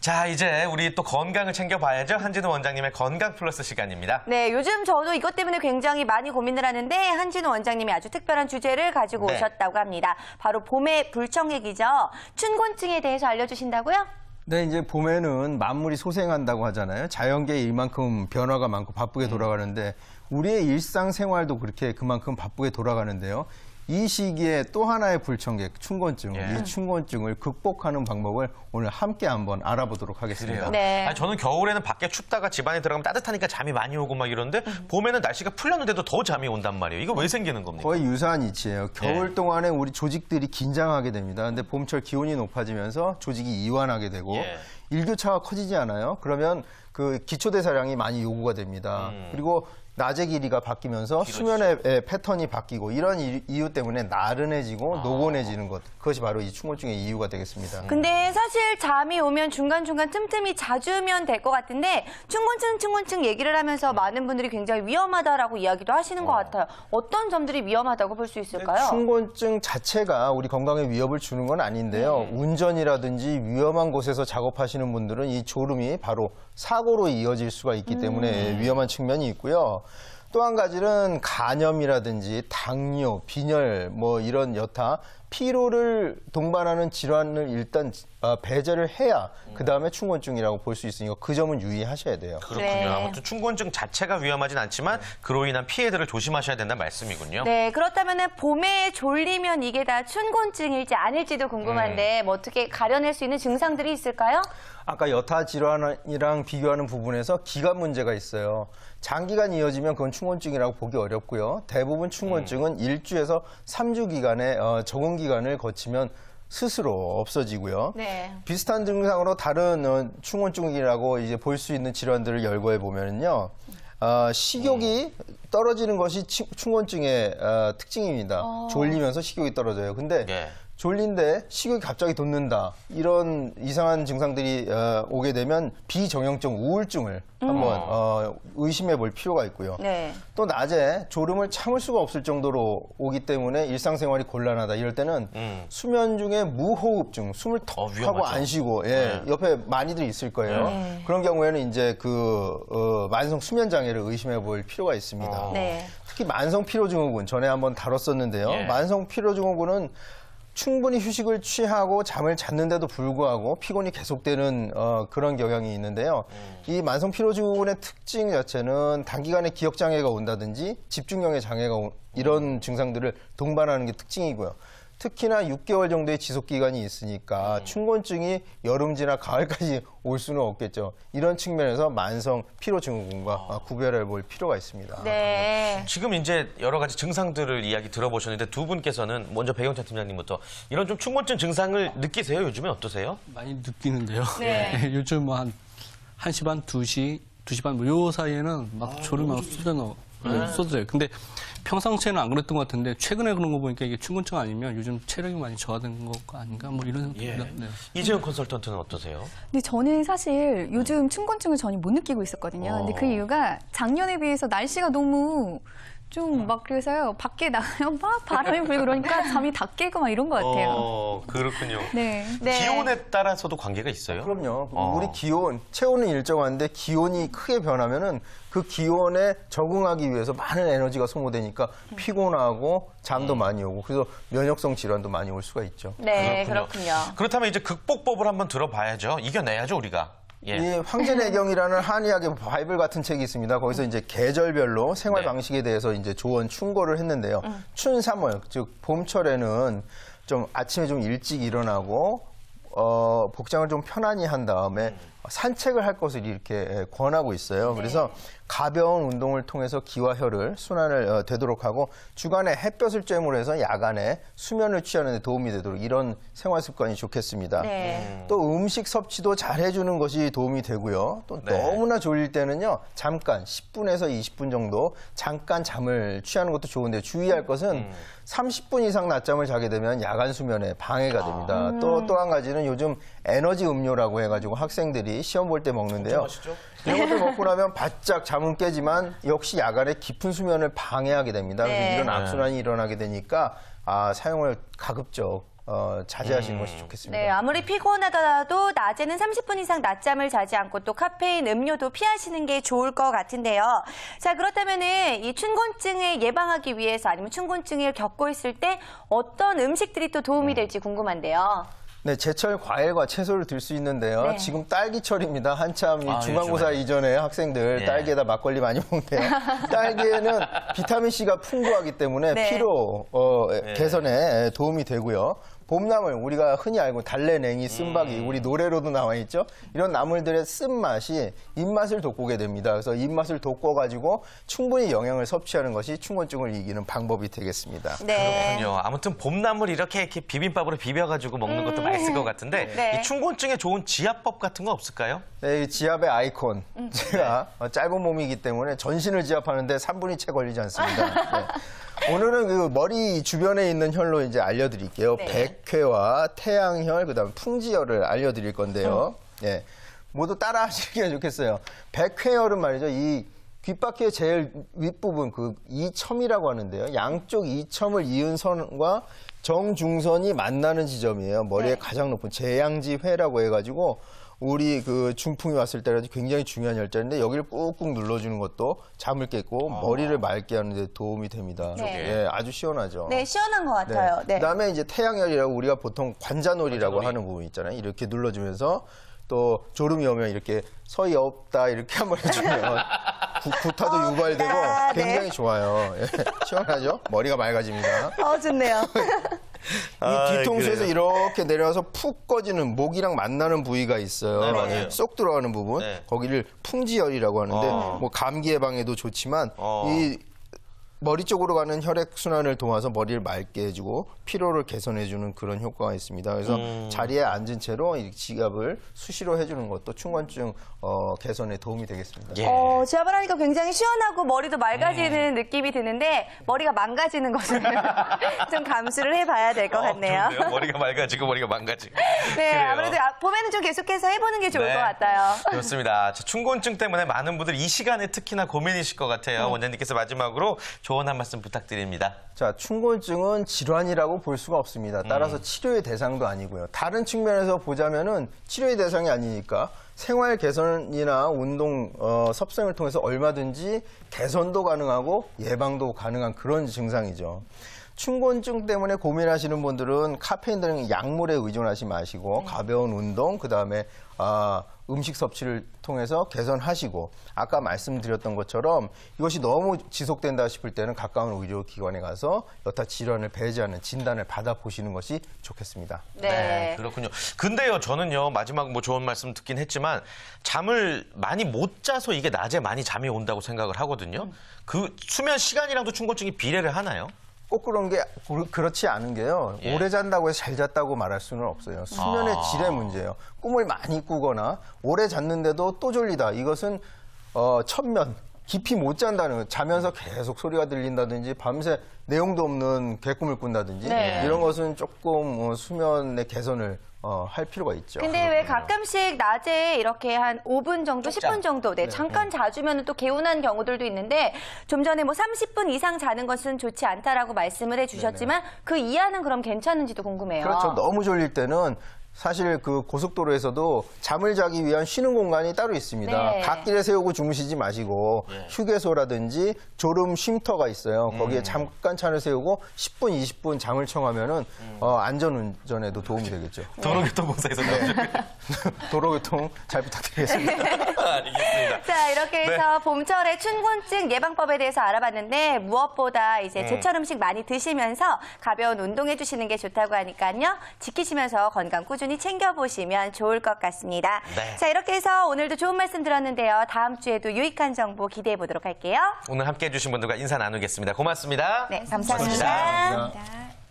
자, 이제 우리 또 건강을 챙겨봐야죠. 한진우 원장님의 건강 플러스 시간입니다. 네, 요즘 저도 이것 때문에 굉장히 많이 고민을 하는데 한진우 원장님이 아주 특별한 주제를 가지고 오셨다고 합니다. 바로 봄의 불청객이죠. 춘곤증에 대해서 알려주신다고요? 네, 이제 봄에는 만물이 소생한다고 하잖아요. 자연계에 이만큼 변화가 많고 바쁘게 돌아가는데 우리의 일상생활도 그렇게 그만큼 바쁘게 돌아가는데요. 이 시기에 또 하나의 불청객, 춘곤증, 이 춘곤증을 극복하는 방법을 오늘 함께 한번 알아보도록 하겠습니다. 네. 아니, 저는 겨울에는 밖에 춥다가 집 안에 들어가면 따뜻하니까 잠이 많이 오고 막 이러는데 봄에는 날씨가 풀렸는데도 더 잠이 온단 말이에요. 이거 왜 생기는 겁니까? 거의 유사한 이치예요. 겨울 동안에 우리 조직들이 긴장하게 됩니다. 근데 봄철 기온이 높아지면서 조직이 이완하게 되고 일교차가 커지지 않아요? 그러면 그 기초대사량이 많이 요구가 됩니다. 그리고 낮의 길이가 바뀌면서 수면의 패턴이 바뀌고 이런 이유 때문에 나른해지고 노곤해지는 것. 그것이 바로 이 춘곤증의 이유가 되겠습니다. 근데 사실 잠이 오면 중간중간 틈틈이 자주면 될 것 같은데 춘곤증 얘기를 하면서 많은 분들이 굉장히 위험하다라고 이야기도 하시는 것 같아요. 어떤 점들이 위험하다고 볼 수 있을까요? 춘곤증 자체가 우리 건강에 위협을 주는 건 아닌데요. 운전이라든지 위험한 곳에서 작업하시는 분들은 이 졸음이 바로 사고로 이어질 수가 있기 때문에 위험한 측면이 있고요. 또 한 가지는 간염이라든지 당뇨, 빈혈 뭐 이런 여타 피로를 동반하는 질환을 일단 배제를 해야 그다음에 춘곤증이라고 볼 수 있으니까 그 점은 유의하셔야 돼요. 그렇군요. 네. 아무튼 춘곤증 자체가 위험하진 않지만 그로 인한 피해들을 조심하셔야 된다는 말씀이군요. 네, 그렇다면 봄에 졸리면 이게 다 춘곤증일지 아닐지도 궁금한데 뭐 어떻게 가려낼 수 있는 증상들이 있을까요? 아까 여타 질환이랑 비교하는 부분에서 기간 문제가 있어요. 장기간 이어지면 그건 춘곤증이라고 보기 어렵고요. 대부분 춘곤증은 1주에서 3주 기간의 적응 기간을 거치면 스스로 없어지고요. 네. 비슷한 증상으로 다른 춘곤증이라고 이제 볼 수 있는 질환들을 열거해 보면요. 식욕이 떨어지는 것이 춘곤증의 특징입니다. 졸리면서 식욕이 떨어져요. 근데 졸린데 식욕이 갑자기 돋는다. 이런 이상한 증상들이 오게 되면 비정형적 우울증을 한번 의심해 볼 필요가 있고요. 네. 또 낮에 졸음을 참을 수가 없을 정도로 오기 때문에 일상생활이 곤란하다. 이럴 때는 수면 중에 무호흡증, 숨을 턱 하고 안 쉬고 옆에 많이들 있을 거예요. 그런 경우에는 이제 그 만성 수면 장애를 의심해 볼 필요가 있습니다. 네. 특히 만성 피로증후군 전에 한번 다뤘었는데요. 만성 피로증후군은 충분히 휴식을 취하고 잠을 잤는데도 불구하고 피곤이 계속되는 그런 경향이 있는데요. 이 만성 피로증후군의 특징 자체는 단기간에 기억 장애가 온다든지 집중력의 장애가 이런 증상들을 동반하는 게 특징이고요. 특히나 6개월 정도의 지속 기간이 있으니까 춘곤증이 여름지나 가을까지 올 수는 없겠죠. 이런 측면에서 만성 피로증후군과 구별해 볼 필요가 있습니다. 네. 지금 이제 여러 가지 증상들을 이야기 들어보셨는데 두 분께서는 먼저 백영찬 팀장님부터 이런 좀 춘곤증 증상을 느끼세요? 요즘에 어떠세요? 많이 느끼는데요. 네. 요즘 뭐 한 1시 반, 2시 반, 뭐 요 사이에는 막 졸음이 쏟아져요. 근데 평상시에는 안 그랬던 것 같은데 최근에 그런 거 보니까 이게 춘곤증 아니면 요즘 체력이 많이 저하된 거 아닌가 뭐 이런 생각입니다. 네. 이재현 컨설턴트는 어떠세요? 근데 저는 사실 요즘 춘곤증을 전혀 못 느끼고 있었거든요. 근데 그 이유가 작년에 비해서 날씨가 너무 좀 막 그래서요. 밖에 나가면 막 바람이 불고 그러니까 잠이 다 깨고 막 이런 것 같아요. 그렇군요. 네. 네. 기온에 따라서도 관계가 있어요? 그럼요. 우리 기온, 체온은 일정한데 기온이 크게 변하면은 그 기온에 적응하기 위해서 많은 에너지가 소모되니까 피곤하고 잠도 많이 오고 그래서 면역성 질환도 많이 올 수가 있죠. 네, 그렇군요. 그렇다면 이제 극복법을 한번 들어봐야죠. 이겨내야죠, 우리가. 이 황제내경이라는 한의학의 바이블 같은 책이 있습니다. 거기서 이제 계절별로 생활 방식에 대해서 이제 조언 충고를 했는데요. 춘3월, 즉 봄철에는 좀 아침에 좀 일찍 일어나고 복장을 좀 편안히 한 다음에 산책을 할 것을 이렇게 권하고 있어요. 그래서 가벼운 운동을 통해서 기와 혈을 순환을 되도록 하고 주간에 햇볕을 쬐물어 해서 야간에 수면을 취하는 데 도움이 되도록 이런 생활 습관이 좋겠습니다. 네. 또 음식 섭취도 잘 해주는 것이 도움이 되고요. 또 너무나 졸릴 때는요. 잠깐 10분에서 20분 정도 잠깐 잠을 취하는 것도 좋은데 주의할 것은 30분 이상 낮잠을 자게 되면 야간 수면에 방해가 됩니다. 또 한 가지는 요즘 에너지 음료라고 해가지고 학생들이 시험 볼 때 먹는데요. 이런 것들 먹고 나면 바짝 잠은 깨지만 역시 야간에 깊은 수면을 방해하게 됩니다. 그래서 이런 악순환이 일어나게 되니까 사용을 가급적 자제하시는 것이 좋겠습니다. 네, 아무리 피곤하더라도 낮에는 30분 이상 낮잠을 자지 않고 또 카페인 음료도 피하시는 게 좋을 것 같은데요. 자, 그렇다면은 이 춘곤증을 예방하기 위해서 아니면 춘곤증을 겪고 있을 때 어떤 음식들이 또 도움이 될지 궁금한데요. 네, 제철 과일과 채소를 들 수 있는데요. 네. 지금 딸기철입니다. 한참 이 아, 중간고사 요즘에. 이전에 학생들 예. 딸기에다 막걸리 많이 먹는데요. 딸기에는 비타민C가 풍부하기 때문에 네. 피로 개선에 도움이 되고요. 봄나물, 우리가 흔히 알고 달래냉이, 쓴바귀, 우리 노래로도 나와 있죠. 이런 나물들의 쓴맛이 입맛을 돋구게 됩니다. 그래서 입맛을 돋궈가지고 충분히 영양을 섭취하는 것이 춘곤증을 이기는 방법이 되겠습니다. 네. 그렇군요. 아무튼 봄나물 이렇게 비빔밥으로 비벼가지고 먹는 것도 맛있을 것 같은데 네. 이 춘곤증에 좋은 지압법 같은 거 없을까요? 네, 이 지압의 아이콘. 제가 짧은 몸이기 때문에 전신을 지압하는데 3분이 채 걸리지 않습니다. 네. 오늘은 그 머리 주변에 있는 혈로 이제 알려드릴게요. 네. 백회와 태양혈, 그다음에 풍지혈을 알려드릴 건데요. 네, 모두 따라 하시는 게 좋겠어요. 백회혈은 말이죠. 이 귓바퀴의 제일 윗부분, 그 이첨이라고 하는데요. 양쪽 이첨을 이은 선과 정중선이 만나는 지점이에요. 머리의 네. 가장 높은 제양지회라고 해가지고 우리 그 중풍이 왔을 때라도 굉장히 중요한 혈자인데 여기를 꾹꾹 눌러주는 것도 잠을 깼고 머리를 맑게 하는 데 도움이 됩니다. 네. 예, 아주 시원하죠. 네, 시원한 것 같아요. 네. 그다음에 이제 태양혈이라고 우리가 보통 관자놀이라고 하는 부분 있잖아요. 이렇게 눌러주면서 또 졸음이 오면 이렇게 서이 없다 이렇게 한번 해주면 구타도 유발되고 네. 굉장히 좋아요. 예, 시원하죠? 머리가 맑아집니다. 좋네요. 이 뒤통수에서 그래요? 이렇게 내려와서 푹 꺼지는 목이랑 만나는 부위가 있어요. 네, 맞아요. 예, 쏙 들어가는 부분. 네. 거기를 풍지혈이라고 하는데 뭐 감기 예방에도 좋지만 이 머리 쪽으로 가는 혈액 순환을 도와서 머리를 맑게 해주고 피로를 개선해주는 그런 효과가 있습니다. 그래서 자리에 앉은 채로 이 지압을 수시로 해주는 것도 춘곤증 개선에 도움이 되겠습니다. 예. 지압을 하니까 굉장히 시원하고 머리도 맑아지는 느낌이 드는데 머리가 망가지는 것을 좀 감수를 해봐야 될 것 같네요. 좋은데요? 머리가 맑아지고 머리가 망가지고. 네, 그래요. 아무래도 봄에는 좀 계속해서 해보는 게 좋을 네. 것 같아요. 그렇습니다. 춘곤증 때문에 많은 분들 이 시간에 특히나 고민이실 것 같아요. 원장님께서 마지막으로 조언 한 말씀 부탁드립니다. 자, 춘곤증은 질환이라고 볼 수가 없습니다. 따라서 치료의 대상도 아니고요. 다른 측면에서 보자면은 치료의 대상이 아니니까 생활 개선이나 운동 섭생을 통해서 얼마든지 개선도 가능하고 예방도 가능한 그런 증상이죠. 춘곤증 때문에 고민하시는 분들은 카페인 등 약물에 의존하지 마시고 가벼운 운동, 그다음에 음식 섭취를 통해서 개선하시고 아까 말씀드렸던 것처럼 이것이 너무 지속된다 싶을 때는 가까운 의료기관에 가서 여타 질환을 배제하는 진단을 받아보시는 것이 좋겠습니다. 네. 그렇군요. 근데요, 저는요, 마지막 뭐 좋은 말씀 듣긴 했지만 잠을 많이 못 자서 이게 낮에 많이 잠이 온다고 생각을 하거든요. 그 수면 시간이랑도 춘곤증이 비례를 하나요? 꼭 그런 게 그렇지 않은 게요. 예. 오래 잔다고 해서 잘 잤다고 말할 수는 없어요. 수면의 질의 문제예요. 꿈을 많이 꾸거나 오래 잤는데도 또 졸리다. 이것은 천면 깊이 못 잔다는 거예요. 자면서 계속 소리가 들린다든지 밤새 내용도 없는 개꿈을 꾼다든지 네. 이런 것은 조금 수면의 개선을 할 필요가 있죠. 근데 왜 가끔씩 낮에 이렇게 한 5분 정도, 10분 정도, 잠깐 자주면 또 개운한 경우들도 있는데 좀 전에 뭐 30분 이상 자는 것은 좋지 않다라고 말씀을 해주셨지만 그 이하는 그럼 괜찮은지도 궁금해요. 그렇죠. 너무 졸릴 때는 사실 그 고속도로에서도 잠을 자기 위한 쉬는 공간이 따로 있습니다. 네. 갓길에 세우고 주무시지 마시고 휴게소라든지 졸음 쉼터가 있어요. 거기에 잠깐 차를 세우고 10분, 20분 잠을 청하면은 안전운전에도 도움이 되겠죠. 도로교통공사에서 나오죠. 도로교통 잘 부탁드리겠습니다. 알겠습니다. 자, 이렇게 해서 봄철의 춘곤증 예방법에 대해서 알아봤는데 무엇보다 이제 제철 음식 많이 드시면서 가벼운 운동해 주시는 게 좋다고 하니까요. 지키시면서 건강 꾸준히 챙겨보시면 좋을 것 같습니다. 네. 자, 이렇게 해서 오늘도 좋은 말씀 들었는데요. 다음 주에도 유익한 정보 기대해 보도록 할게요. 오늘 함께해 주신 분들과 인사 나누겠습니다. 고맙습니다. 네, 감사합니다. 감사합니다.